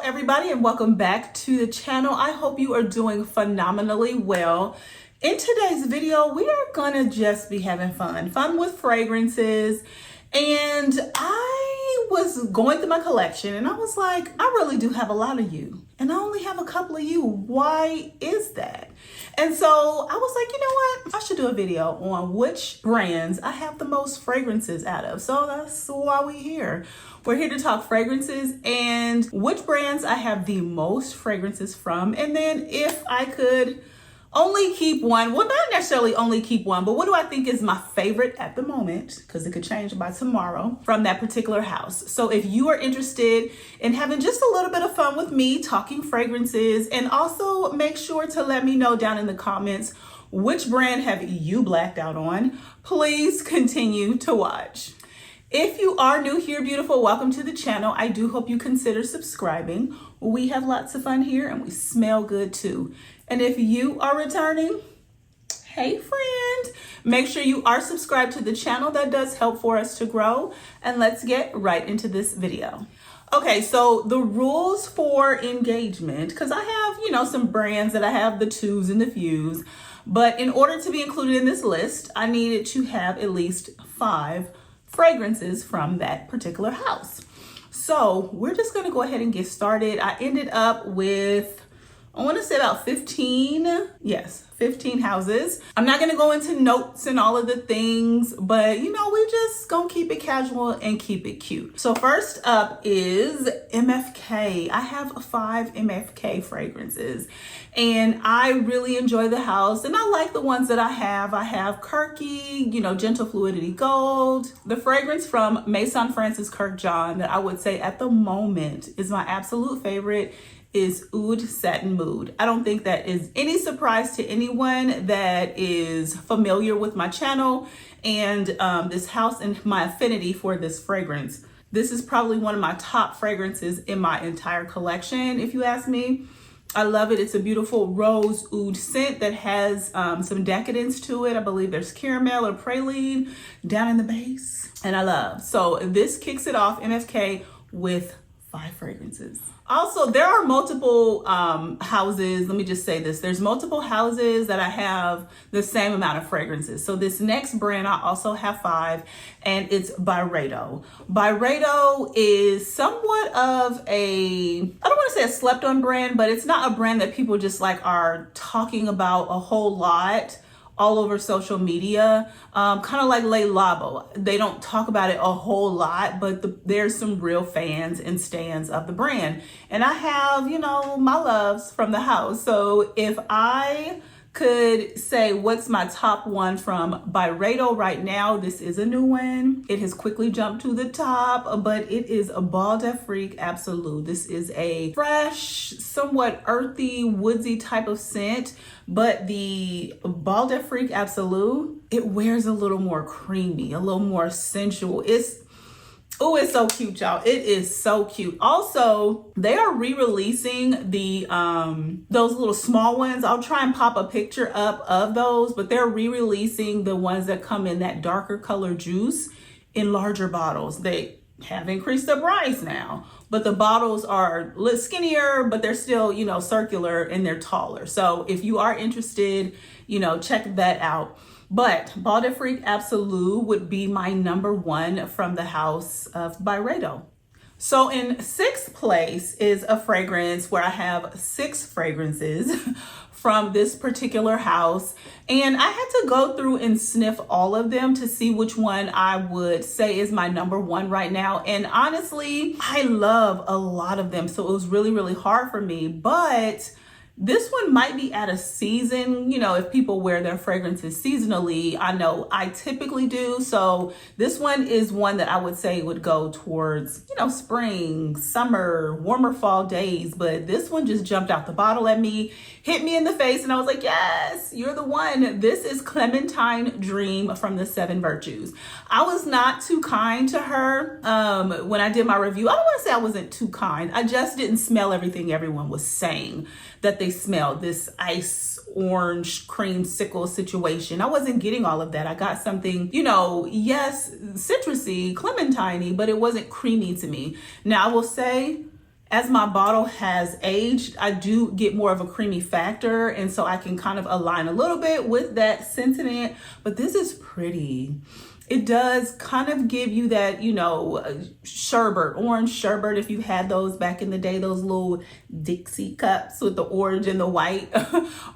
everybody, and welcome back to the channel. I hope you are doing phenomenally well. In today's video, we are gonna just be having fun with fragrances. And I was going through my collection and I was like, I really do have a lot of you and I only have a couple of you. Why is that? And so I was like, you know what? I should do a video on which brands I have the most fragrances out of. So that's why we're here. We're here to talk fragrances and which brands I have the most fragrances from. And then if I could only keep one, well, not necessarily only keep one, but what do I think is my favorite at the moment, because it could change by tomorrow, from that particular house. So if you are interested in having just a little bit of fun with me talking fragrances, and also make sure to let me know down in the comments which brand have you blacked out on, please continue to watch. If you are new here, beautiful, welcome to the channel. I do hope you consider subscribing. We have lots of fun here and we smell good too. And if you are returning, hey friend, make sure you are subscribed to the channel. That does help for us to grow. And let's get right into this video. Okay, so the rules for engagement, because I have, some brands that I have the twos and the fews, but in order to be included in this list, I needed to have at least 5 fragrances from that particular house. So we're just gonna go ahead and get started. I ended up with, I want to say about 15. Yes, 15 houses. I'm not going to go into notes and all of the things, but we just gonna keep it casual and keep it cute. So first up is MFK. I have 5 MFK fragrances and I really enjoy the house and I like the ones that I have. I have Kirky, Gentle Fluidity Gold. The fragrance from Maison Francis Kirk John that I would say at the moment is my absolute favorite is Oud Satin Mood. I don't think that is any surprise to anyone that is familiar with my channel and this house and my affinity for this fragrance. This is probably one of my top fragrances in my entire collection, if you ask me. I love it. It's a beautiful rose oud scent that has some decadence to it. I believe there's caramel or praline down in the base, and I love. So this kicks it off, MFK, with 5 fragrances. Also, there are multiple houses. Let me just say this. There's multiple houses that I have the same amount of fragrances. So this next brand, I also have 5, and it's Byredo. Byredo is somewhat of a, I don't want to say a slept on brand, but it's not a brand that people just are talking about a whole lot all over social media, kind of like Le Labo. They don't talk about it a whole lot, but there's some real fans and stans of the brand. And I have, my loves from the house. So if I could say what's my top one from Byredo right now, this is a new one. It has quickly jumped to the top, but it is a Bal d'Afrique Absolute. This is a fresh, somewhat earthy, woodsy type of scent, but the Bal d'Afrique Absolute, it wears a little more creamy, a little more sensual. It's so cute, y'all. It is so cute. Also, they are re-releasing the those little small ones. I'll try and pop a picture up of those, but they're re-releasing the ones that come in that darker color juice in larger bottles. They have increased the price now, but the bottles are a little skinnier, but they're still, circular and they're taller. So if you are interested, check that out. But Bal d'Afrique Absolute would be my number 1 from the house of Byredo. So in 6th place is a fragrance where I have 6 fragrances from this particular house. And I had to go through and sniff all of them to see which one I would say is my number 1 right now. And honestly, I love a lot of them. So it was really, really hard for me. But this one might be out of season, if people wear their fragrances seasonally. I know I typically do. So this one is one that I would say would go towards, spring, summer, warmer fall days. But this one just jumped out the bottle at me, hit me in the face, and I was like, yes, you're the one. This is Clementine Dream from the 7 Virtues. I was not too kind to her when I did my review. I don't want to say I wasn't too kind. I just didn't smell everything everyone was saying that they smelled, this ice orange creamsicle situation. I wasn't getting all of that. I got something, yes, citrusy, clementine-y, but it wasn't creamy to me. Now I will say as my bottle has aged, I do get more of a creamy factor. And so I can kind of align a little bit with that sentiment, but this is pretty. It does kind of give you that, you know, sherbet, orange sherbet. If you had those back in the day, those little Dixie cups with the orange and the white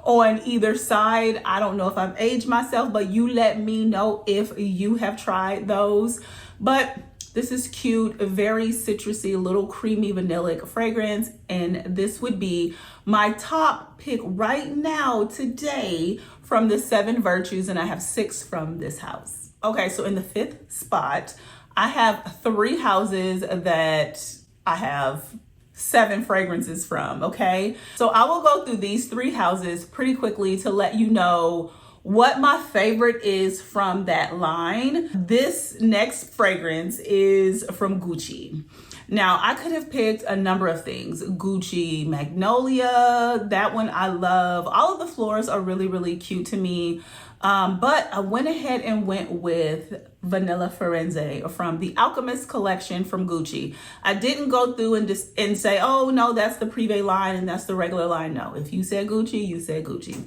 on either side. I don't know if I've aged myself, but you let me know if you have tried those. But this is cute, a very citrusy, little creamy vanillic fragrance. And this would be my top pick right now today from the 7 virtues. And I have 6 from this house. Okay, so in the 5th spot, I have 3 houses that I have 7 fragrances from, okay? So I will go through these 3 houses pretty quickly to let you know what my favorite is from that line. This next fragrance is from Gucci. Now, I could have picked a number of things. Gucci Magnolia, that one I love. All of the florals are really, really cute to me. But I went ahead and went with Vanilla Firenze from the Alchemist collection from Gucci. I didn't go through and say, oh no, that's the Privé line and that's the regular line. No, if you said Gucci, you said Gucci.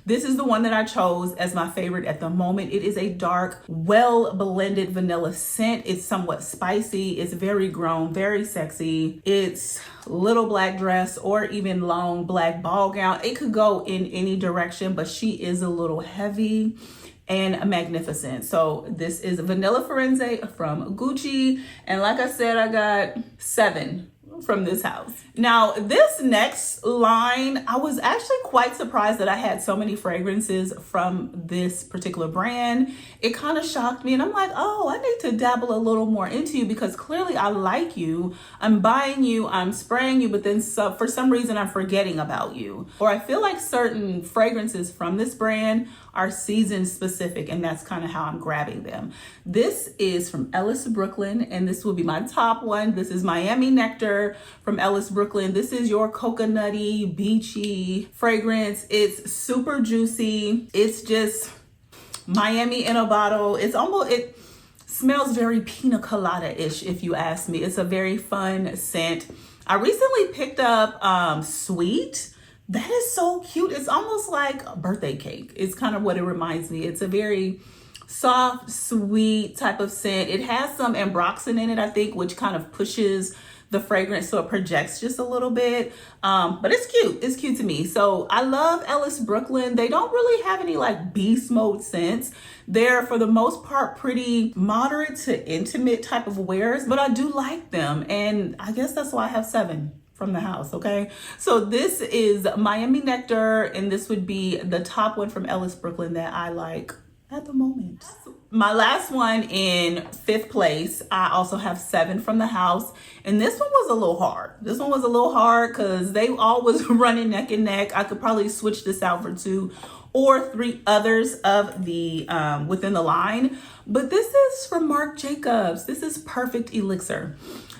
This is the one that I chose as my favorite at the moment. It is a dark, well-blended vanilla scent. It's somewhat spicy. It's very grown, very sexy. It's little black dress or even long black ball gown. It could go in any direction, but she is a little heavy and magnificent. So this is Vanilla Firenze from Gucci. And like I said, I got 7 from this house. Now, this next line, I was actually quite surprised that I had so many fragrances from this particular brand. It kind of shocked me, and I'm like, oh, I need to dabble a little more into you because clearly I like you. I'm buying you, I'm spraying you, but then for some reason I'm forgetting about you. Or I feel like certain fragrances from this brand are season specific, and that's kind of how I'm grabbing them. This is from Ellis Brooklyn, and this will be my top one. This is Miami Nectar from Ellis Brooklyn. This is your coconutty, beachy fragrance. It's super juicy. It's just Miami in a bottle. It smells very pina colada-ish, if you ask me. It's a very fun scent. I recently picked up Sweet. That is so cute. It's almost like a birthday cake. It's kind of what it reminds me. It's a very soft, sweet type of scent. It has some ambroxan in it, I think, which kind of pushes the fragrance so it projects just a little bit. But it's cute. It's cute to me. So I love Ellis Brooklyn. They don't really have any like beast mode scents. They're for the most part pretty moderate to intimate type of wears, but I do like them. And I guess that's why I have 7 from the house. Okay, so this is Miami Nectar, and this would be the top one from Ellis Brooklyn that I like at the moment. My last one in 5th place, I also have 7 from the house, and this one was a little hard. This one was a little hard because they all was running neck and neck. I could probably switch this out for 2 or 3 others of the within the line, but this is from Marc Jacobs. This is Perfect Elixir.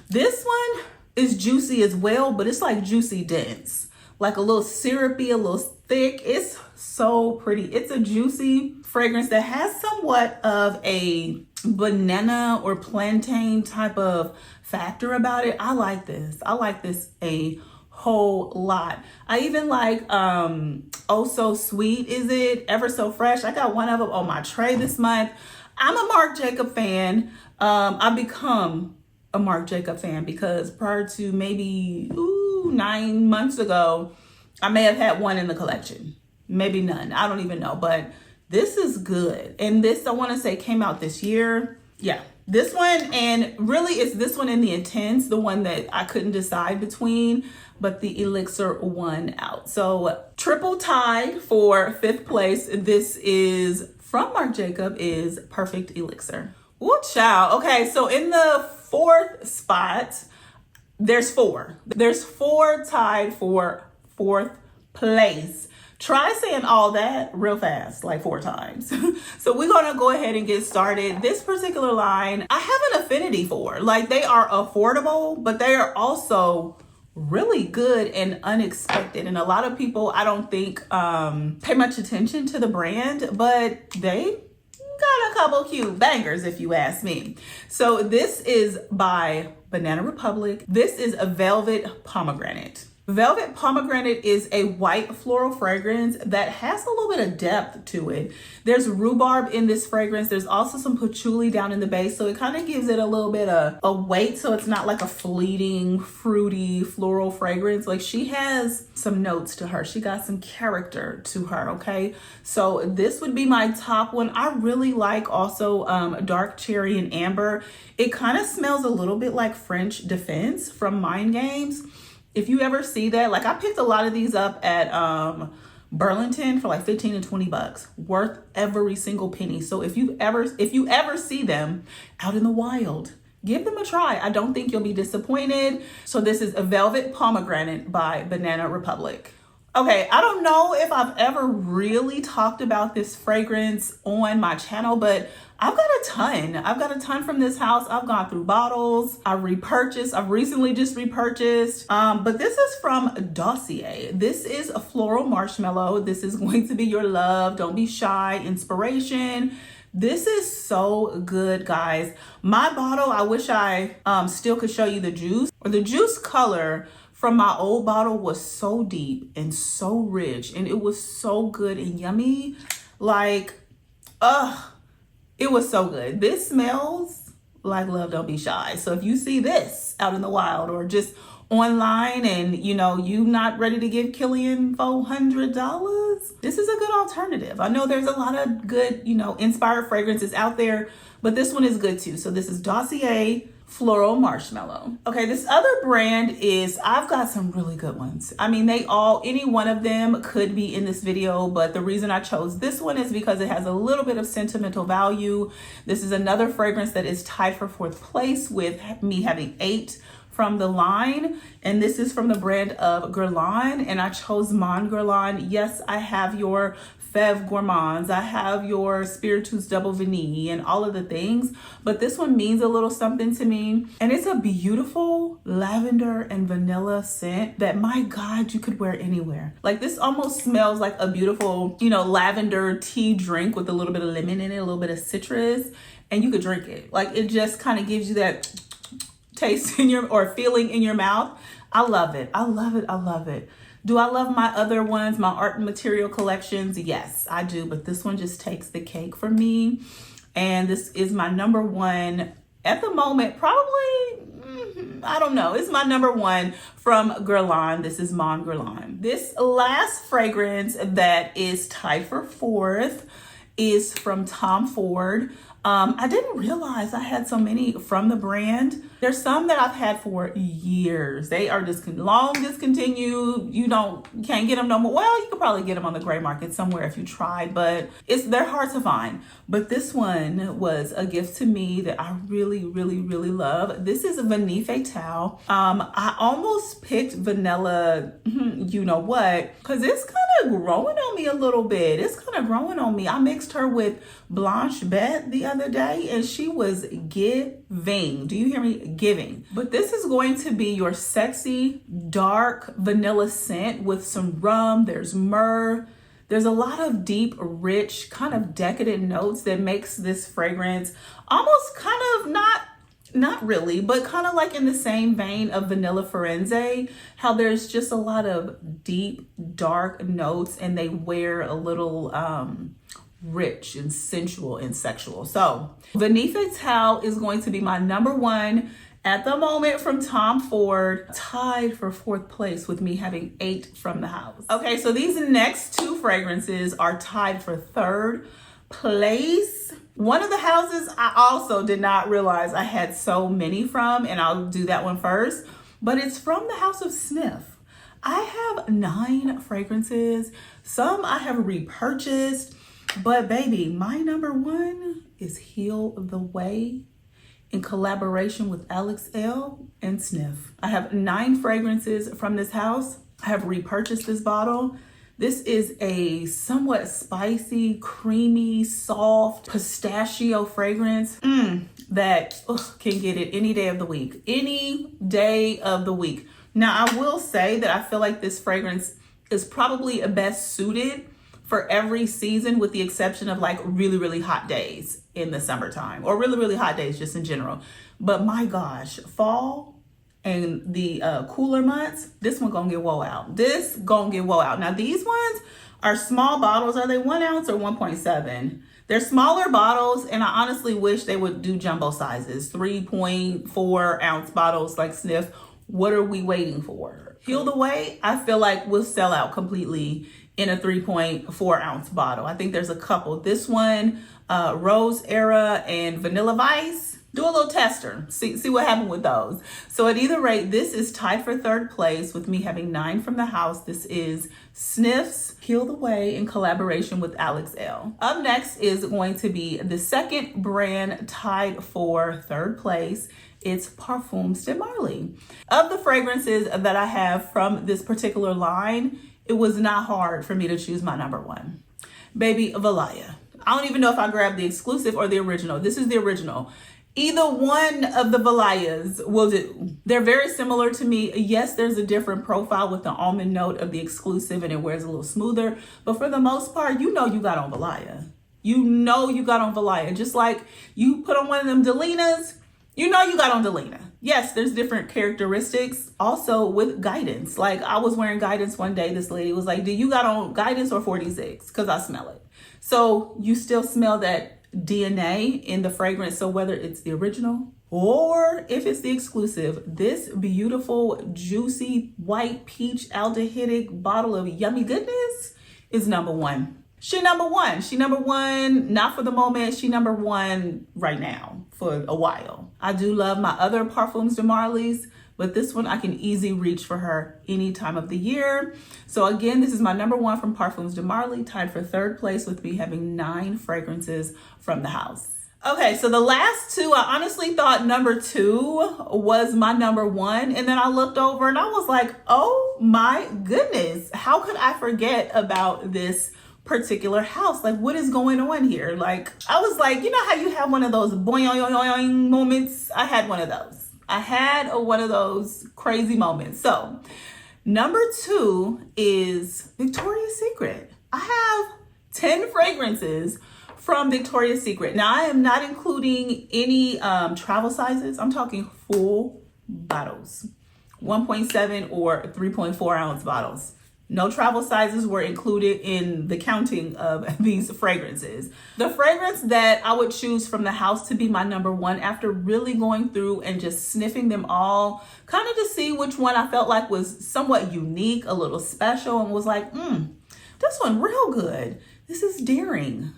This one is juicy as well, but it's like juicy dense, like a little syrupy, a little thick. It's so pretty. It's a juicy fragrance that has somewhat of a banana or plantain type of factor about it. I like this. I like this a whole lot. I even like Oh So Sweet, is it? Ever So Fresh. I got one of them on my tray this month. I'm a Marc Jacob fan. I've become a Marc Jacob fan because prior to maybe 9 months ago, I may have had one in the collection, maybe none. I don't even know, but this is good. And this, I want to say, came out this year. Yeah, this one, and really it's this one and the Intense, the one that I couldn't decide between, but the Elixir won out. So triple tie for 5th place. This is from Marc Jacob, is Perfect Elixir. Ooh, child. Okay, so in the 4th spot, there's 4. There's 4 tied for 4th place. Try saying all that real fast, like 4 times. So we're gonna go ahead and get started. This particular line, I have an affinity for. Like, they are affordable, but they are also really good and unexpected. And a lot of people, I don't think, pay much attention to the brand, but they got a couple cute bangers, if you ask me. So this is by Banana Republic. This is a Velvet Pomegranate. Velvet Pomegranate is a white floral fragrance that has a little bit of depth to it. There's rhubarb in this fragrance. There's also some patchouli down in the base, so it kind of gives it a little bit of a weight, so it's not like a fleeting, fruity, floral fragrance. Like, she has some notes to her. She got some character to her, okay? So this would be my top one. I really like also dark cherry and amber. It kind of smells a little bit like French Defense from Mind Games. If you ever see that, like, I picked a lot of these up at Burlington for like 15 and 20 bucks, worth every single penny. So if you ever see them out in the wild, give them a try. I don't think you'll be disappointed. So this is a Velvet Pomegranate by Banana Republic. Okay, I don't know if I've ever really talked about this fragrance on my channel, but I've got a ton. I've got a ton from this house. I've gone through bottles. I've recently just repurchased. But this is from Dossier. This is a floral marshmallow. This is going to be your love, don't be shy inspiration. This is so good, guys. My bottle, I wish I still could show you the juice, or the juice color from my old bottle was so deep and so rich, and it was so good and yummy. Like, it was so good. This smells like love, don't be shy. So if you see this out in the wild or just online and you not ready to give Killian $400, this is a good alternative. I know there's a lot of good, inspired fragrances out there, but this one is good too. So this is Dossier Floral Marshmallow. Okay, this other brand I've got some really good ones. I mean, any one of them could be in this video, but the reason I chose this one is because it has a little bit of sentimental value. This is another fragrance that is tied for 4th place with me having 8 from the line, and this is from the brand of Guerlain, and I chose Mon Guerlain. Yes, I have your Fève Gourmands, I have your Spiritus Double Vanille and all of the things, but this one means a little something to me, and it's a beautiful lavender and vanilla scent that, my God, you could wear anywhere. Like, this almost smells like a beautiful, lavender tea drink with a little bit of lemon in it, a little bit of citrus, and you could drink it. Like, it just kind of gives you that taste or feeling in your mouth. I love it. I love it. I love it. Do I love my other ones, my art and material collections? Yes, I do. But this one just takes the cake for me. And this is my number one at the moment, probably, I don't know. It's my number one from Guerlain. This is Mon Guerlain. This last fragrance that is tied for 4th is from Tom Ford. I didn't realize I had so many from the brand. There's some that I've had for years. They are long discontinued. You can't get them no more. Well, you could probably get them on the gray market somewhere if you tried, but they're hard to find. But this one was a gift to me that I really, really, really love. This is Vanille Fatale. I almost picked vanilla, you know what, because it's kind of growing on me a little bit. It's kind of growing on me. I mixed her with Blanche Bette the other day, and she was giving. Do you hear me? Giving. But this is going to be your sexy, dark vanilla scent with some rum. There's myrrh. There's a lot of deep, rich, kind of decadent notes that makes this fragrance almost kind of not really, but kind of like in the same vein of Vanilla Forense, how there's just a lot of deep, dark notes, and they wear a little rich and sensual and sexual. So Vanille Fatale is going to be my number one at the moment from Tom Ford, tied for 4th place with me having 8 from the house. Okay, so these next 2 fragrances are tied for 3rd place. One of the houses I also did not realize I had so many from, and I'll do that one first, but it's from the House of Sniff. I have 9 fragrances. Some I have repurchased, but baby, my number one is Heal the Way in collaboration with Alex L. and Sniff. I have 9 fragrances from this house. I have repurchased this bottle. This is a somewhat spicy, creamy, soft pistachio fragrance that can get it any day of the week. Any day of the week. Now, I will say that I feel like this fragrance is probably best suited for every season, with the exception of like really, really hot days in the summertime, or really, really hot days just in general. But my gosh, fall and the cooler months, this one gonna get woe out. This gonna get woe out. Now these ones are small bottles. Are they 1 ounce or 1.7? They're smaller bottles, and I honestly wish they would do jumbo sizes, 3.4 ounce bottles like Sniff. What are we waiting for? Heal the Way, I feel like will sell out completely in a 3.4 ounce bottle. I think there's a couple. This one, Rose Era and Vanilla Vice. Do a little tester, see what happened with those. So at either rate, this is tied for third place with me having 9 from the house. This is Sniff's Heal the Way in collaboration with Alex L. Up next is going to be the second brand tied for third place. It's Perfume de Marly. Of the fragrances that I have from this particular line, it was not hard for me to choose my number one. Baby, Valaya. I don't even know if I grabbed the exclusive or the original. This is the original. Either one of the Valayas will do. They're very similar to me. Yes, there's a different profile with the almond note of the exclusive and it wears a little smoother. But for the most part, you know you got on Valaya. You know you got on Valaya. Just like you put on one of them Delinas, you know you got on Delina. Yes, there's different characteristics. Also with guidance. Like I was wearing guidance one day. This lady was like, do you got on guidance or 46? Because I smell it. So you still smell that DNA in the fragrance. So whether it's the original or if it's the exclusive, this beautiful, juicy, white peach aldehydic bottle of yummy goodness is number one. She number one. She number one, not for the moment. She number one right now for a while. I do love my other Perfumes de Marly's, but this one I can easily reach for her any time of the year. So again, this is my number one from Perfumes de Marly, tied for third place with me having 9 fragrances from the house. Okay, so the last two, I honestly thought number 2 was my number one. And then I looked over and I was like, oh my goodness, how could I forget about this particular house? Like, what is going on here? Like, I was like, you know how you have one of those boing moments? I had one of those. I had one of those crazy moments. So number 2 is Victoria's Secret. I have 10 fragrances from Victoria's Secret. Now I am not including any travel sizes. I'm talking full bottles, 1.7 or 3.4 ounce bottles. No travel sizes were included in the counting of these fragrances. The fragrance that I would choose from the house to be my number one after really going through and just sniffing them all, kind of to see which one I felt like was somewhat unique, a little special, and was like, this one real good. This is Daring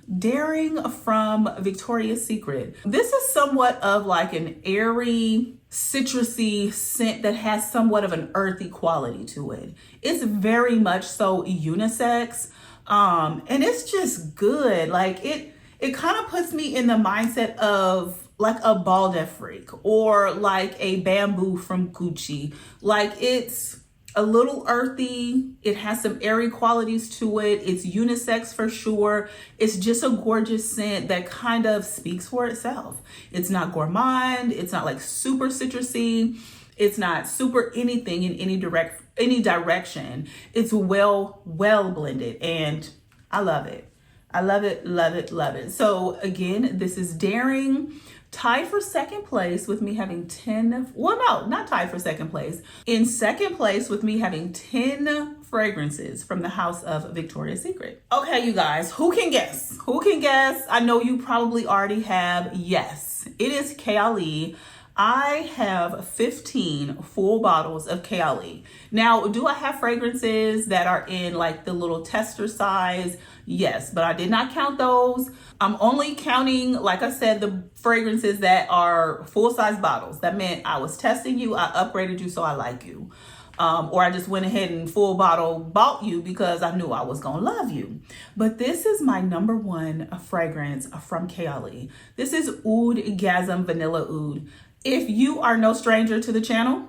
from Victoria's Secret. This is somewhat of like an airy, citrusy scent that has somewhat of an earthy quality to it. It's very much so unisex, and it's just good. Like it kind of puts me in the mindset of like a Balde Freak or like a Bamboo from Gucci. Like it's a little earthy. It has some airy qualities to it. It's unisex for sure. It's just a gorgeous scent that kind of speaks for itself. It's not gourmand. It's not like super citrusy. It's not super anything in any direction. It's well blended, and I love it. I love it, love it, love it. So again, this is Daring, tied for second place with me having 10, well, no, not tied for second place. In second place with me having 10 fragrances from the house of Victoria's Secret. Okay, you guys, who can guess? Who can guess? I know you probably already have. Yes, it is Kayali. I have 15 full bottles of Kayali. Now, do I have fragrances that are in like the little tester size? Yes, but I did not count those. I'm only counting, like I said, the fragrances that are full-size bottles. That meant I was testing you, I upgraded you, so I like you. Or I just went ahead and full bottle bought you because I knew I was gonna love you. But this is my number one fragrance from Kayali. This is Oud Gasm Vanilla Oud. If you are no stranger to the channel,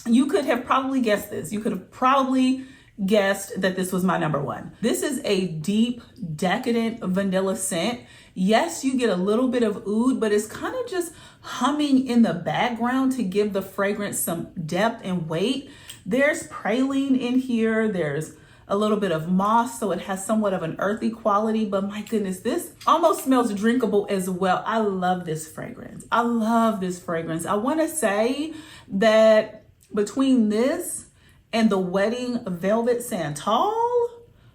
you could have probably guessed this. You could have probably guessed that this was my number one. This is a deep, decadent vanilla scent. Yes, you get a little bit of oud, but it's kind of just humming in the background to give the fragrance some depth and weight. There's praline in here. There's a little bit of moss, so it has somewhat of an earthy quality, but my goodness, this almost smells drinkable as well. I love this fragrance. I love this fragrance. I want to say that between this and the Wedding Velvet Santal,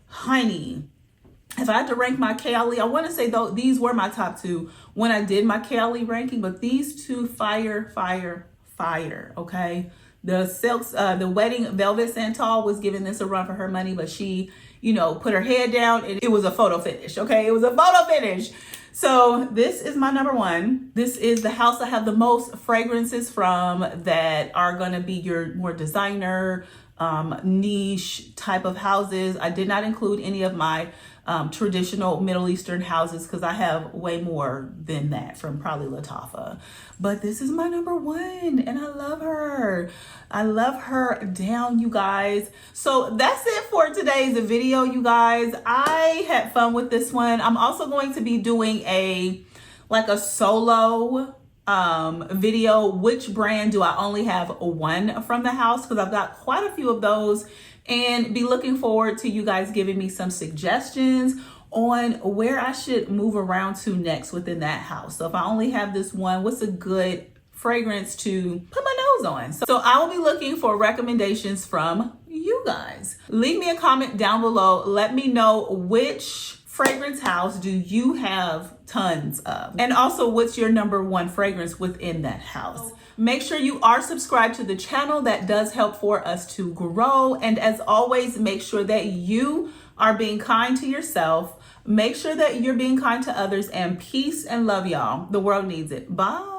honey, if I had to rank my Cali, I want to say though these were my top two when I did my Cali ranking, but these two, fire, fire, fire. Okay, the silks, the Wedding Velvet Santal was giving this a run for her money, but she, you know, put her head down and it was a photo finish. Okay, it was a photo finish. So this is my number one. This is the house I have the most fragrances from that are gonna be your more designer, niche type of houses. I did not include any of my traditional Middle Eastern houses because I have way more than that from probably Lattafa. But this is my number one and I love her. I love her down, you guys. So that's it for today's video, you guys. I had fun with this one. I'm also going to be doing a solo video. Which brand do I only have one from the house? Because I've got quite a few of those, and be looking forward to you guys giving me some suggestions on where I should move around to next within that house. So if I only have this one, what's a good fragrance to put my nose on? So I will be looking for recommendations from you guys. Leave me a comment down below. Let me know which fragrance house do you have tons of, and also what's your number one fragrance within that house. Make sure you are subscribed to the channel. That does help for us to grow. And as always, make sure that you are being kind to yourself. Make sure that you're being kind to others, and peace and love, y'all. The world needs it. Bye.